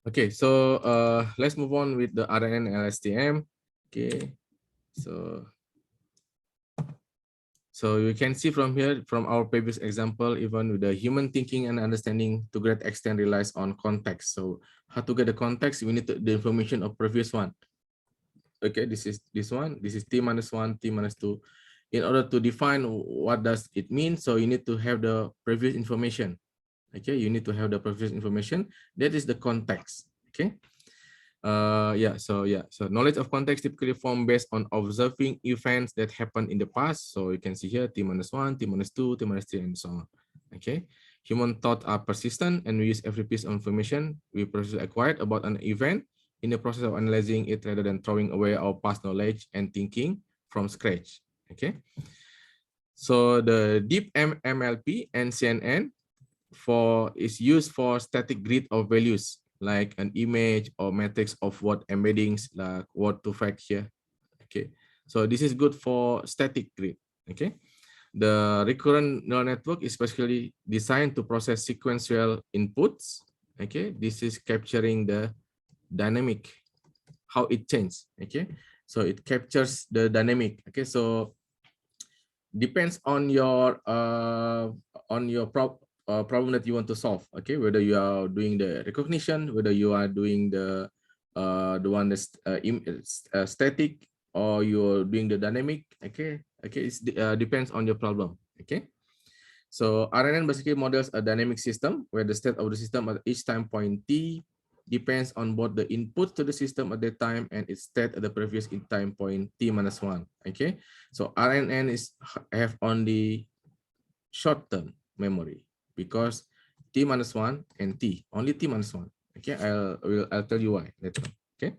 Okay, so let's move on with the RNN and LSTM. Okay, so you can see from here, from our previous example, even with the human thinking and understanding to great extent relies on context. So how to get the context? We need the information of previous one. Okay, this is this one. This is t-1, t-2. In order to define what does it mean, so you need to have the previous information. Okay, you need to have the previous information. That is the context. Okay. So knowledge of context typically form based on observing events that happened in the past. So you can see here t-1, t-2, t-3, and so on. Okay, human thoughts are persistent, and we use every piece of information we previously acquired about an event in the process of analyzing it rather than throwing away our past knowledge and thinking from scratch. Okay, so the deep MLP and CNN is used for static grid of values like an image or matrix of word embeddings like word to fact here. Okay, so this is good for static grid. Okay, the recurrent neural network is specially designed to process sequential inputs. Okay, this is capturing the dynamic, how it changes. Okay, so it captures the dynamic. Okay, so depends on your problem that you want to solve. Okay, whether you are doing the recognition, whether you are doing the one that's static, or you're doing the dynamic. Okay, it depends on your problem. Okay, so RNN basically models a dynamic system where the state of the system at each time point t depends on both the input to the system at that time and its state at the previous in time point t-1. Okay, so RNN have only short-term memory because t-1 and t only t-1. Okay, I'll tell you why later. Okay,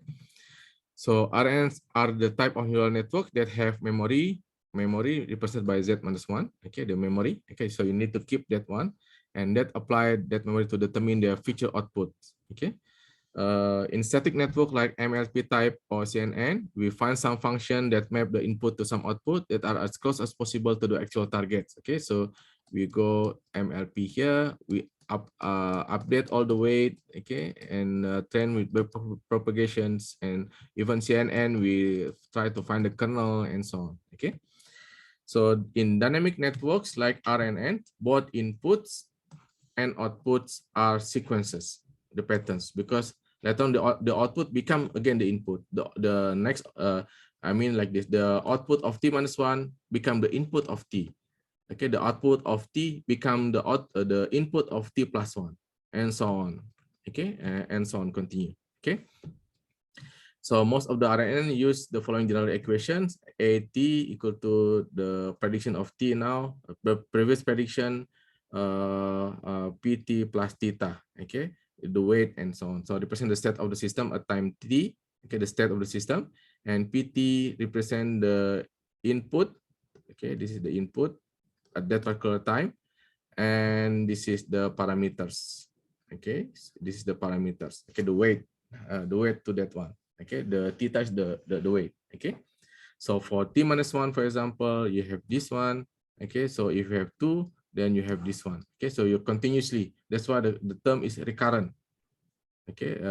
so RNNs are the type of neural network that have memory represented by z-1. Okay, the memory. Okay, so you need to keep that one, and that apply that memory to determine their future output. Okay, in static network like MLP type or CNN, we find some function that map the input to some output that are as close as possible to the actual targets. Okay, so we go MLP here, we update all the weight, okay, and train with propagations, and even CNN, we try to find the kernel and so on. Okay, so in dynamic networks like RNN, both inputs and outputs are sequences, the patterns, because later on the output become again the input. The next, I mean like this, the output of t-1 become the input of t. Okay, the output of t become the input of t+1, and so on. Okay, and so on, continue. Okay, so most of the RNN use the following general equations: AT equal to the prediction of t now, the previous prediction, PT plus theta. Okay, the weight and so on. So represent the state of the system at time t. Okay, the state of the system, and PT represent the input. Okay, this is the input at that particular time, and this is the parameters. Okay, this is the parameters. Okay, the weight to that one. Okay, the theta is the weight. Okay, so for t-1, for example, you have this one. Okay, so if you have 2, then you have this one. Okay, so you continuously, that's why the term is recurrent. Okay,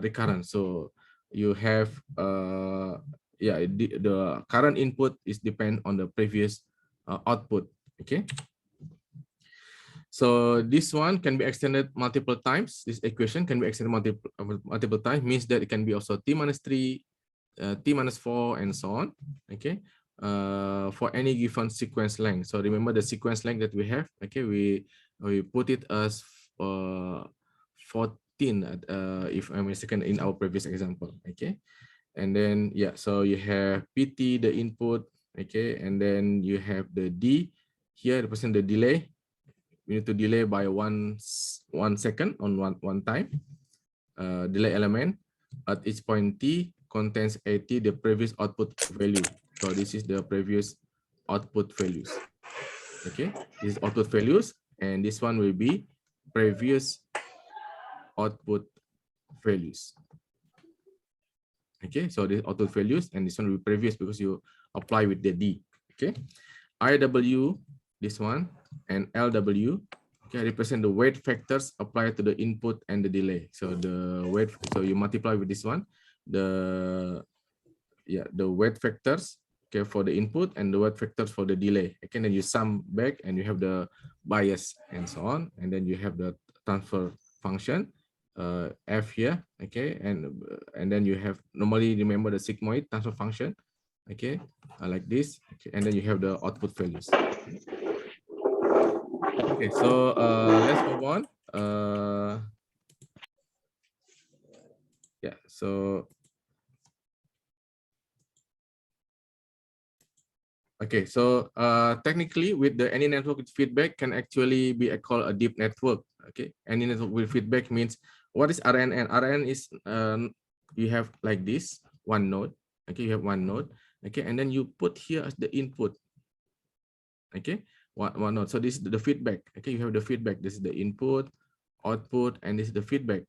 recurrent. So you have yeah, the current input is depend on the previous output. Okay, so this one can be extended multiple times. This equation can be extended multiple times, means that it can be also t-3, t-4, and so on. Okay, for any given sequence length. So remember the sequence length that we have. Okay, we put it as 14, if I'm mistaken, in our previous example. Okay, and then yeah, so you have PT, the input. Okay, and then you have the D here represent the delay. We need to delay by one second on one time. Delay element at each point t contains 80 the previous output value. So this is the previous output values. Okay, this is output values, and this one will be previous output values. Okay, so this output values, and this one will be previous because you apply with the D. Okay, IW, this one, and LW, Okay, represent the weight factors applied to the input and the delay. So the weight, so you multiply with this one, the weight factors, okay, for the input and the weight factors for the delay. Okay, then you sum back and you have the bias and so on, and then you have the transfer function f here. Okay, and then you have, normally remember the sigmoid transfer function. Okay, like this. Okay, and then you have the output values. Okay, so let's move on. Yeah, so okay, so technically with the any network with feedback can actually be called a deep network. Okay, any network with feedback means, what is RNN? RNN is you have like this one node. Okay, you have one node. Okay, and then you put here as the input. Okay, one node. So this is the feedback. Okay, you have the feedback. This is the input, output, and this is the feedback.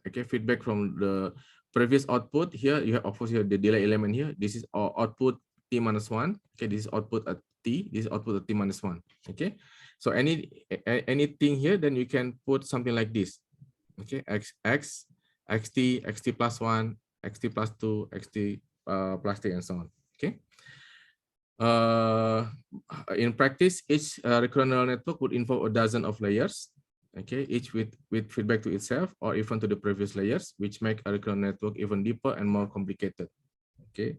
Okay, feedback from the previous output. Here you have, of course, you have the delay element here. This is our output t minus 1. Okay, this is output at t. This is output at t minus 1. Okay, so anything here, then you can put something like this. Okay, xt plus 1, xt plus 2, xt plus 3, and so on. Okay. In practice, each recurrent neural network would involve a dozen of layers. Okay, each with feedback to itself or even to the previous layers, which make a recurrent network even deeper and more complicated. Okay,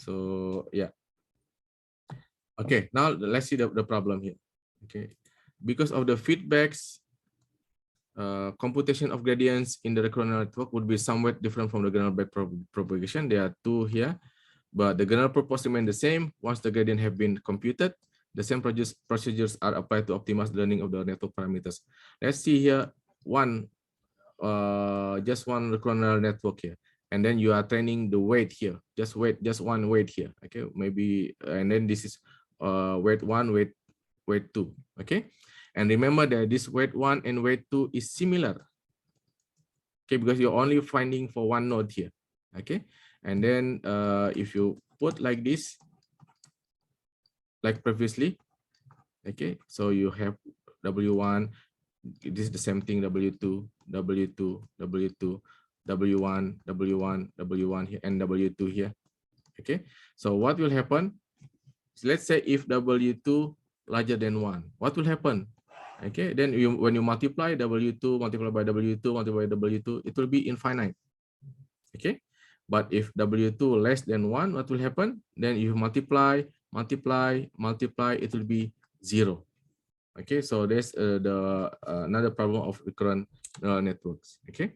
so yeah. Okay, now let's see the problem here. Okay, because of the feedbacks, computation of gradients in the recurrent neural network would be somewhat different from the general backpropagation. There are two here, but the general purpose remain the same. Once the gradient have been computed, the same procedures are applied to optimize the learning of the network parameters. Let's see here just one recurrent neural network here, and then you are training the weight here. Just one weight here. Okay, maybe, and then this is weight 1, weight 2. Okay, and remember that this weight 1 and weight 2 is similar. Okay, because you're only finding for one node here. Okay, and then if you put like this, like previously, okay, so you have W1, this is the same thing, W2, W2, W2, W1, W1, W1 here, and W2 here. Okay, so what will happen? So let's say if W2 larger than 1, what will happen? Okay, then when you multiply W2 multiplied by W2 multiplied by W2, it will be infinite. Okay, but if W2 less than 1, what will happen? Then if you multiply, it will be 0. Okay, so there's another problem of recurrent neural networks. Okay.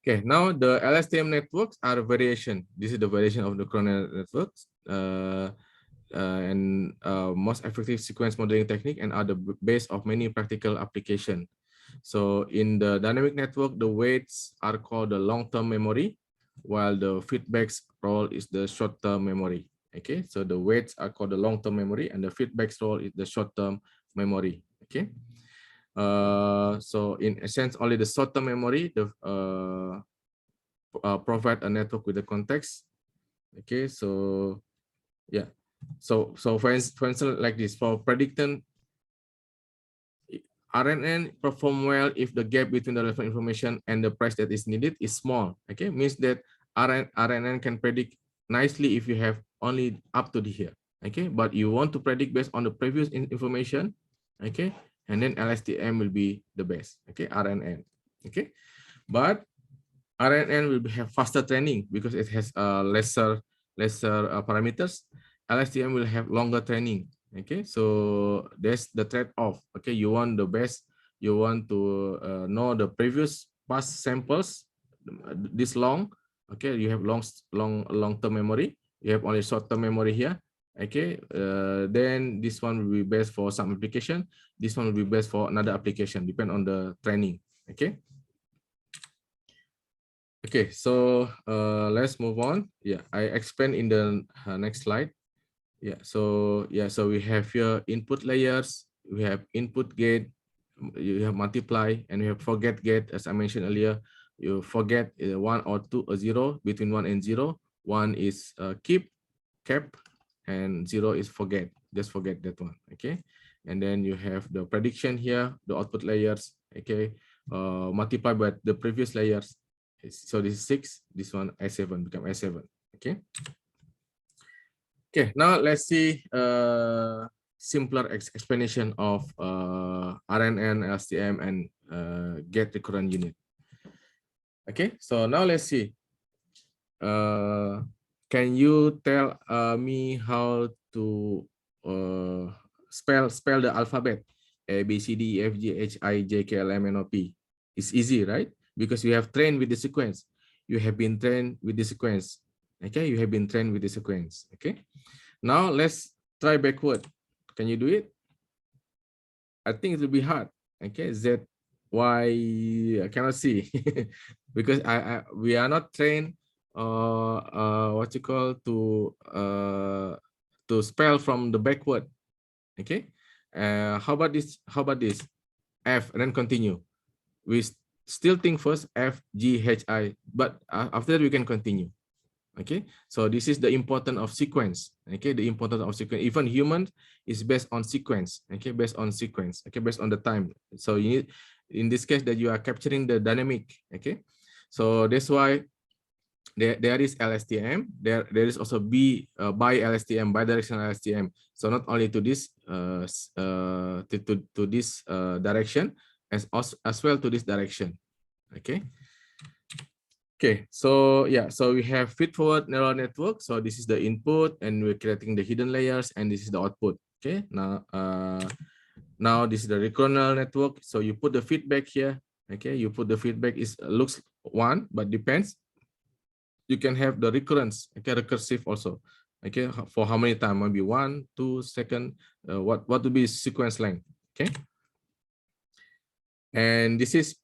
Okay, now the LSTM networks are a variation. This is the variation of the recurrent neural networks. And most effective sequence modeling technique and are the base of many practical application. So in the dynamic network, the weights are called the long-term memory, while the feedback's role is the short-term memory. Okay, so the weights are called the long-term memory and the feedback's role is the short-term memory. Okay, so in essence, only the short-term memory provide a network with the context. Okay, so yeah. So for instance, like this, for predicting, RNN perform well if the gap between the relevant information and the price that is needed is small. Okay, means that RNN can predict nicely if you have only up to here. Okay, but you want to predict based on the previous information. Okay, and then LSTM will be the best. Okay, RNN. Okay, but RNN will have faster training because it has lesser parameters. LSTM will have longer training. Okay, so that's the trade-off. Okay, you want the best. You want to know the previous past samples this long. Okay, you have long-term memory. You have only short-term memory here. Okay, then this one will be best for some application. This one will be best for another application, depend on the training. Okay. Okay, so let's move on. Yeah, I explain in the next slide. Yeah, so we have here input layers. We have input gate. You have multiply, and we have forget gate. As I mentioned earlier, you forget 1 or 2 or 0. Between 1 and 0, 1 is keep, cap, and 0 is forget. Just forget that one. Okay, and then you have the prediction here, the output layers, okay, multiplied by the previous layers. So this is 6, this one S7 become S7, okay. Okay, now let's see simpler explanation of RNN, LSTM, and get recurrent unit. Okay, so now let's see. Can you tell me how to spell the alphabet? A, B, C, D, E, F, G, H, I, J, K, L, M, N, O, P. It's easy, right? Because you have trained with the sequence. You have been trained with the sequence. Okay, you have been trained with the sequence. Okay. Now let's try backward. Can you do it? I think it will be hard. Okay, Z, Y, I cannot see because we are not trained. What you call to spell from the backward. Okay. How about this? How about this? F and then continue. We still think first F, G, H, I, but after that we can continue. Okay, so this is the importance of sequence. Okay, the importance of sequence. Even human is based on sequence. Okay, based on sequence. Okay, based on the time. So you need, in this case, that you are capturing the dynamic. Okay, so that's why there is LSTM. There is also bi LSTM, bidirectional LSTM. So not only to this to this direction, as well to this direction. Okay. Okay, so yeah, so we have feed-forward neural network. So this is the input, and we're creating the hidden layers, and this is the output. Okay, now this is the recurrent neural network. So you put the feedback here. Okay, you put the feedback is looks one, but depends. You can have the recurrence. Okay, recursive also. Okay, for how many times? Maybe 1, 2 seconds. What will be sequence length? Okay, and this is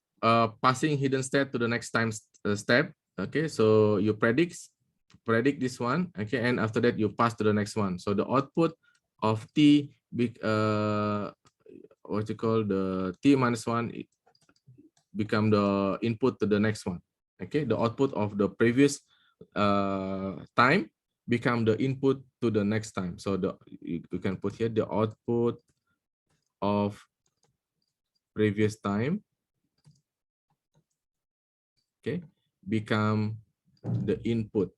passing hidden state to the next time step. Okay, so you predict this one. Okay, and after that you pass to the next one. So the output of T, what you call the T minus 1 become the input to the next one. Okay, the output of the previous time become the input to the next time. So you can put here the output of previous time, okay, become the input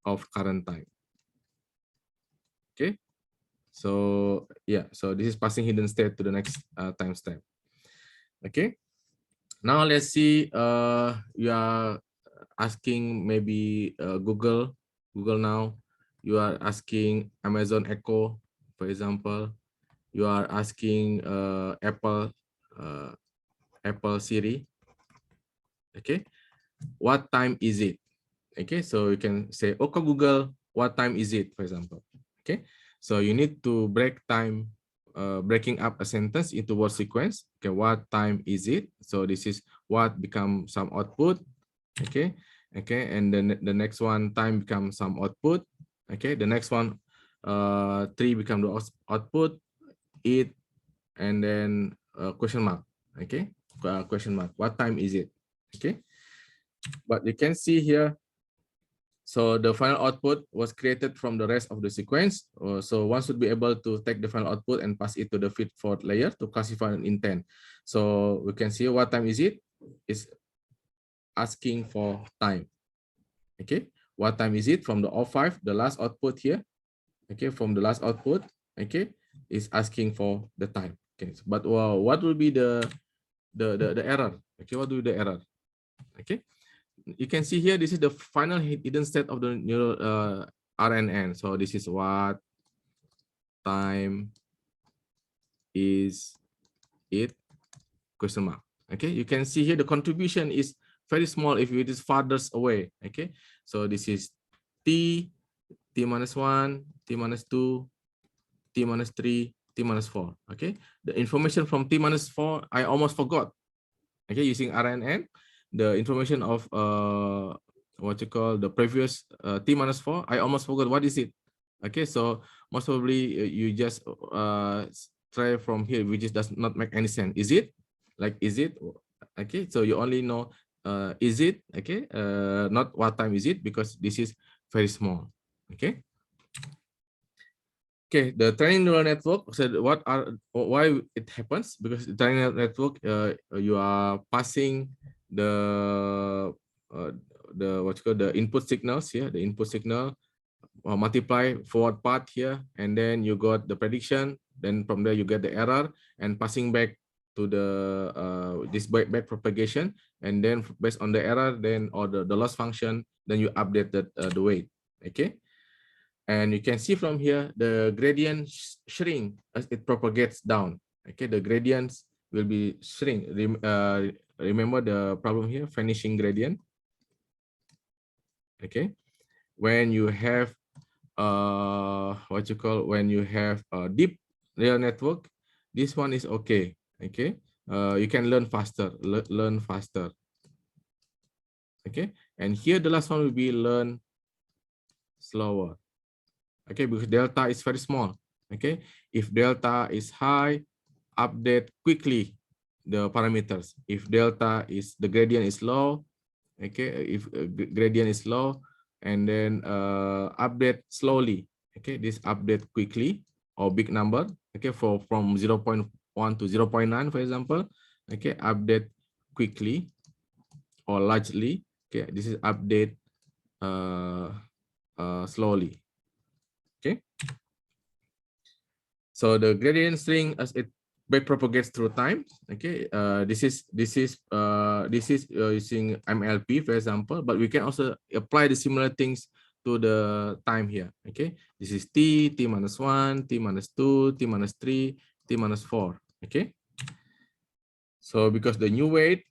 of current time. Okay, so yeah, so this is passing hidden state to the next time step. Okay, now let's see. You are asking maybe Google now. You are asking Amazon Echo, for example. You are asking Apple Siri. Okay, what time is it? Okay, so you can say, okay, Google, what time is it, for example. Okay, so you need to breaking up a sentence into word sequence. Okay, what time is it? So this is what become some output. Okay, and then the next one, time becomes some output. Okay, the next one, 3 become the output, it, and then question mark. Okay, question mark. What time is it? Okay, but you can see here. So the final output was created from the rest of the sequence. So one should be able to take the final output and pass it to the feed-forward layer to classify an intent. So we can see what time is it? It's asking for time. Okay, what time is it? From the O5, the last output here. Okay, from the last output, okay, is asking for the time. Okay, but what will be the error? Okay, what will be the error? Okay, you can see here, this is the final hidden state of the neural RNN. So this is what time is it? Question mark. Okay, you can see here the contribution is very small if it is farthest away. Okay, so this is T minus 1, T minus 2, T minus 3, T minus 4. Okay, the information from T minus 4, I almost forgot. Okay, using RNN, the information of what you call the previous T minus 4, I almost forgot what is it. Okay, so most probably you just try from here, which is does not make any sense. Is it? Like, is it? Okay, so you only know is it? Okay, not what time is it, because this is very small. Okay. Okay, the training neural network. So why it happens? Because the training neural network, you are passing the uh, what you call the input signals here. The input signal multiply forward path here, and then you got the prediction. Then from there you get the error and passing back to the this back propagation, and then based on the error, then or the loss function, then you update the weight. Okay. And you can see from here, the gradient shrink as it propagates down. Okay, the gradients will be shrink. Remember the problem here, vanishing gradient. Okay, when you have when you have a deep neural network, this one is okay. Okay, you can learn faster, learn faster. Okay, and here the last one will be learn slower. Okay, because delta is very small. Okay, if delta is high, update quickly the parameters. If delta is the gradient is low, okay, if gradient is low, and then update slowly. Okay, this update quickly or big number. Okay, from 0.1 to 0.9, for example. Okay, update quickly or largely. Okay, this is update slowly. Okay. So the gradient string as it back propagates through time. Okay, this is using MLP, for example, but we can also apply the similar things to the time here. Okay, this is t minus 1, t minus 2, t minus 3, t minus 4. Okay, so because the new weight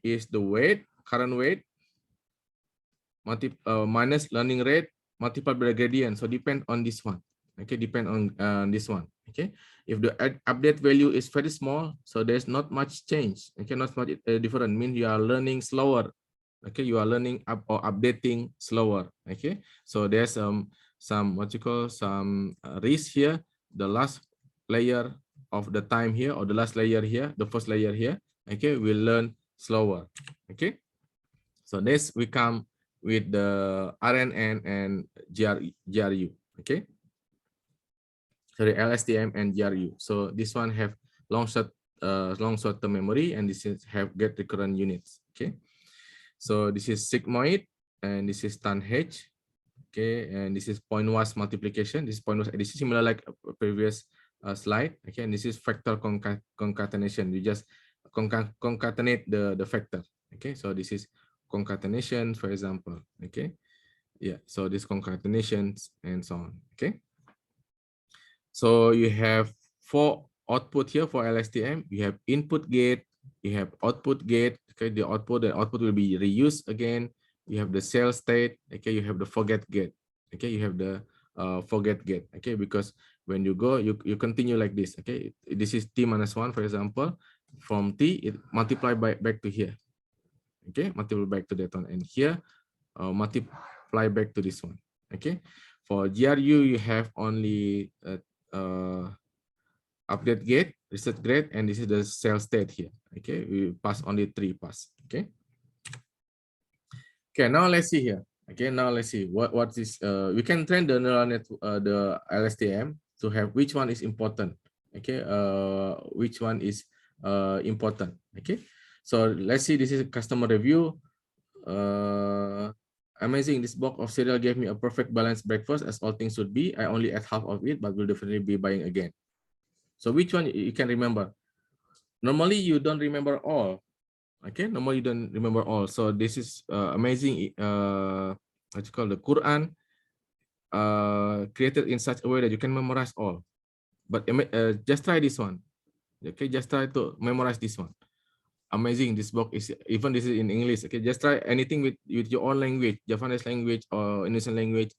is the weight, current weight, minus learning rate multiplied by the gradient. So depend on this one. Okay, depend on this one. Okay, if the update value is very small, so there's not much change. Okay, not much different. Means you are learning slower. Okay, you are learning up or updating slower. Okay, so there's some what you call some risk here. The last layer of the time here, or the last layer here, the first layer here. Okay, will learn slower. Okay, so this we come with the RNN and GRU. Okay. Sorry, LSTM and GRU. So this one have long short-term memory, and this is have get recurrent units. Okay, so this is sigmoid, and this is TANH. Okay, and this is pointwise multiplication. This is pointwise. This is similar like a previous slide. Okay, and this is factor concatenation. You just concatenate the factor. Okay, so this is concatenation, for example. Okay, yeah. So this concatenations and so on. Okay. So you have 4 output here for LSTM. You have input gate, you have output gate. Okay, the output will be reused again. You have the cell state. Okay, you have the forget gate. Okay, you have the forget gate. Okay, because when you go, you continue like this. Okay, this is t minus 1, for example. From t, it multiply back to here. Okay, multiply back to that one, and here multiply back to this one. Okay, for GRU you have only update gate, reset gate, and this is the cell state here. Okay, we pass only 3 pass. Okay. Okay, now let's see here. Okay, now let's see what is we can train the neural net the LSTM to have which one is important. Okay, which one is important. Okay, so let's see. This is a customer review. Amazing, this box of cereal gave me a perfect balanced breakfast as all things should be. I only ate half of it, but will definitely be buying again. So which one you can remember? Normally you don't remember all. Okay, normally you don't remember all. So this is amazing. What you call the Quran created in such a way that you can memorize all. But just try this one. Okay, just try to memorize this one. Amazing, this book is, even this is in English. Okay, just try anything with your own language, Japanese language or Indonesian language.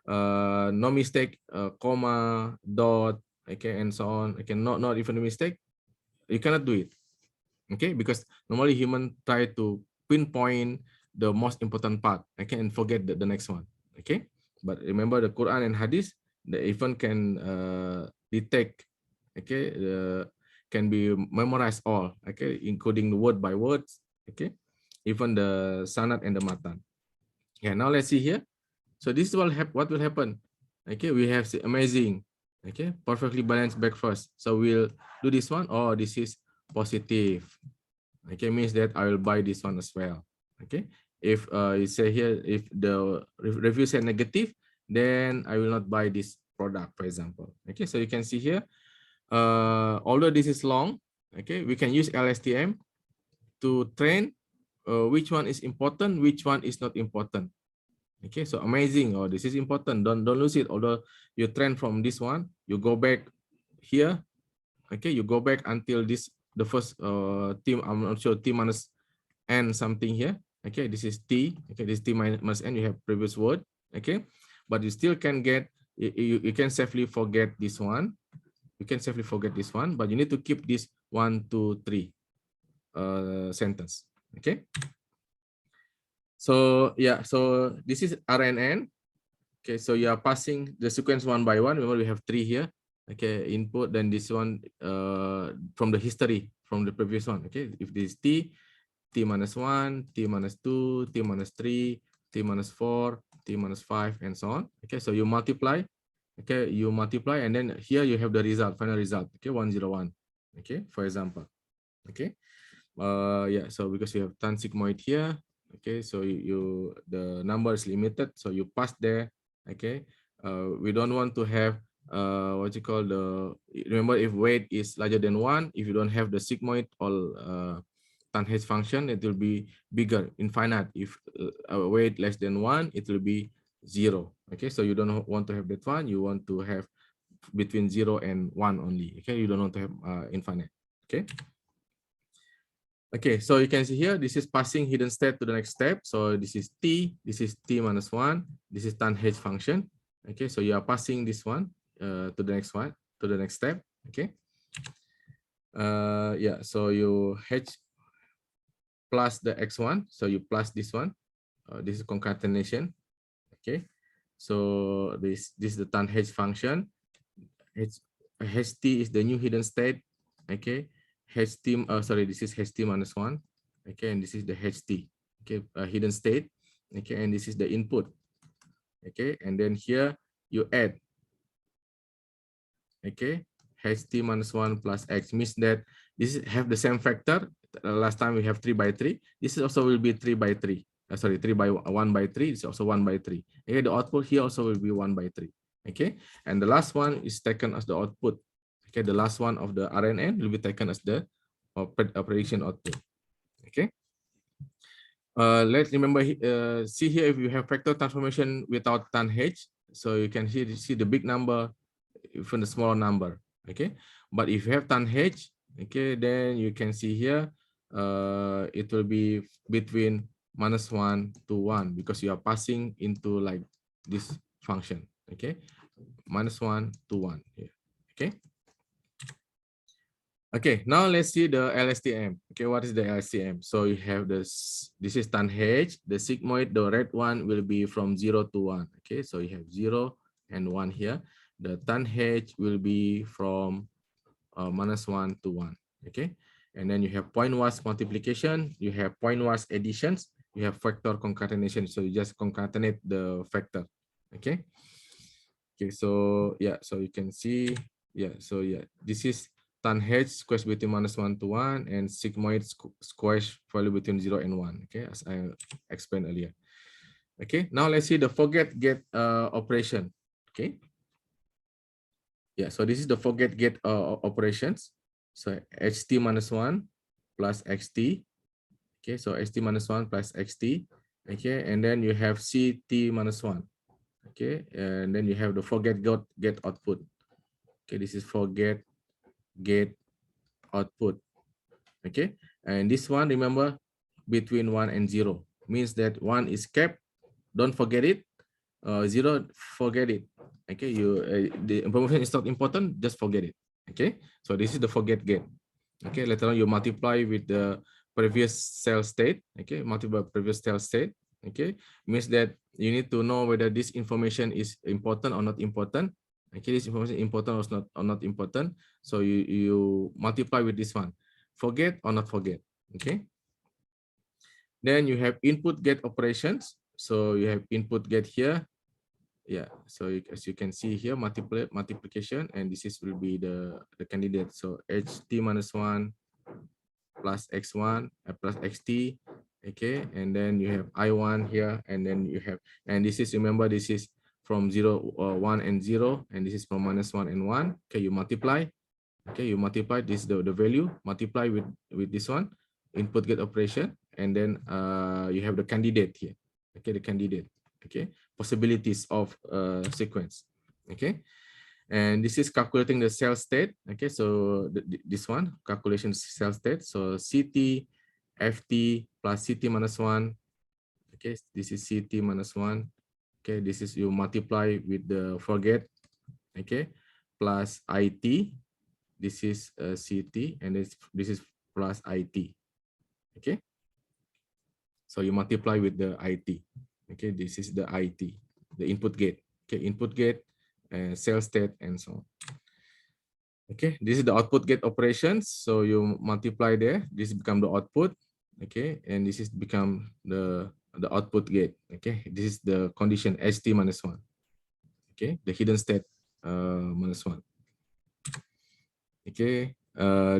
No mistake, comma, dot, okay, and so on. Okay, not even a mistake. You cannot do it. Okay, because normally human try to pinpoint the most important part. Okay, and forget the next one. Okay, but remember the Quran and Hadith, the even can detect. Okay, can be memorized all. Okay, including the word by words. Okay, even the sanad and the matan. Yeah, now let's see here. So this will what will happen. Okay, we have amazing. Okay, perfectly balanced back first. So we'll do this one. Oh, this is positive. Okay, means that I will buy this one as well. Okay, if you say here, if the review say negative, then I will not buy this product, for example. Okay, so you can see here, although this is long, okay, we can use LSTM to train which one is important, which one is not important. Okay, so amazing. Oh, this is important. Don't lose it. Although you train from this one, you go back here. Okay, you go back until this the first t. I'm not sure t minus n something here. Okay, this is t. Okay, this t minus n. You have previous word. Okay, but you still can get. You can safely forget this one. You can safely forget this one, but you need to keep this 1, 2, 3 sentence. Okay. So yeah, so this is RNN. Okay, so you are passing the sequence one by one. Remember, we have 3 here. Okay, input, then this one from the history from the previous one. Okay, if this is t, t minus 1, t minus 2, t minus 3, t minus 4, t minus 5, and so on. Okay, so you multiply. Okay, you multiply, and then here you have the result, final result. Okay, 101. Okay, for example. Okay, yeah. So because you have tan sigmoid here. Okay, so the number is limited, so you pass there. Okay, we don't want to have what you call the, remember, if weight is larger than 1, if you don't have the sigmoid or tan H function, it will be bigger, infinite. If weight less than 1, it will be 0. Okay, so you don't want to have that one. You want to have between 0 and 1 only. Okay, you don't want to have infinite. Okay. Okay, so you can see here, this is passing hidden state to the next step. So this is t minus 1. This is tan H function. Okay, so you are passing this one to the next one, to the next step. Okay. Yeah, so you H plus the x1. So you plus this one. This is concatenation. Okay. So this is the tan H function. HT is the new hidden state. Okay. HT, sorry, this is HT minus 1. Okay, and this is the HT. Okay, hidden state. Okay, and this is the input. Okay, and then here you add. Okay, HT minus 1 plus X means that this have the same factor. Last time we have 3 by 3. This is also will be 3 by 3. Sorry, 3 by 1 by 3. It's also 1 by 3. Okay, the output here also will be 1 by 3. Okay, and the last one is taken as the output. Okay, the last one of the RNN will be taken as the prediction output. Okay. Let's remember, see here, if you have factor transformation without tan H, so you can see the big number from the small number. Okay, but if you have tan H, okay, then you can see here it will be between -1 to 1 because you are passing into like this function. Okay, -1 to 1 here. Okay. Okay, now let's see the LSTM. Okay, what is the LSTM? So you have this is tan H, the sigmoid, the red one will be from 0 to 1. Okay, so you have 0 and 1 here. The tan H will be from -1 to 1. Okay, and then you have pointwise multiplication, you have pointwise additions, you have factor concatenation. So you just concatenate the factor. Okay. Okay, so yeah, so you can see, yeah, so yeah, this is tan H squares between -1 to 1 and sigmoid squares value between 0 and 1. Okay, as I explained earlier. Okay, now let's see the forget get operation. Okay. Yeah, so this is the forget get operations. So HT minus 1 plus XT. Okay, so HT minus 1 plus XT. Okay, and then you have CT minus 1. Okay, and then you have the forget get output. Okay, this is forget get output. Okay, and this one, remember, between 1 and 0 means that 1 is kept, don't forget it. 0, forget it. Okay, the information is not important, just forget it. Okay, so this is the forget get. Okay, later on you multiply with the previous cell state. Okay, multiply previous cell state. Okay, means that you need to know whether this information is important or not important. Okay, this information important or not important. So you multiply with this one. Forget or not forget. Okay. Then you have input get operations. So you have input get here. Yeah, so as you can see here, multiplication, and this is will be the candidate. So ht minus 1 plus x1 plus xt, okay, and then you have I1 here, and then you have, and this is, remember, this is from 0, 1 and 0, and this is from minus 1 and 1. Okay, you multiply. Okay, you multiply this, the value, multiply with this one, input get operation, and then you have the candidate here. Okay, the candidate. Okay, possibilities of sequence. Okay, and this is calculating the cell state. Okay, so this one, calculation cell state. So ct ft plus ct minus 1. Okay, this is ct minus 1. Okay, this is you multiply with the forget. Okay, plus it. This is ct, and this is plus it. Okay, so you multiply with the it. Okay, this is the it, the input gate. Okay, input gate, cell state, and so on. Okay, this is the output gate operations. So you multiply there, this become the output. Okay, and this is become the output gate. Okay, this is the condition st minus 1. Okay, the hidden state minus 1. Okay,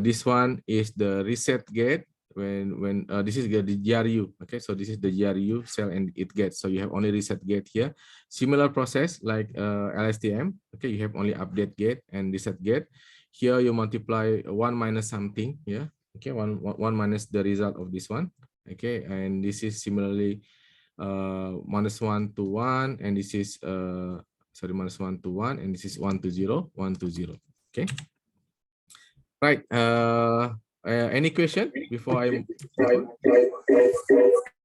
this one is the reset gate. When this is the GRU. Okay, so this is the GRU cell and it gets. So you have only reset gate here. Similar process like LSTM. Okay, you have only update gate and reset gate. Here you multiply 1 minus something. Yeah. Okay, one minus the result of this one. Okay, and this is similarly minus 1 to 1, and this is sorry, minus 1 to 1, and this is 1 to 0, 1 to 0. Okay. Right. Any question before I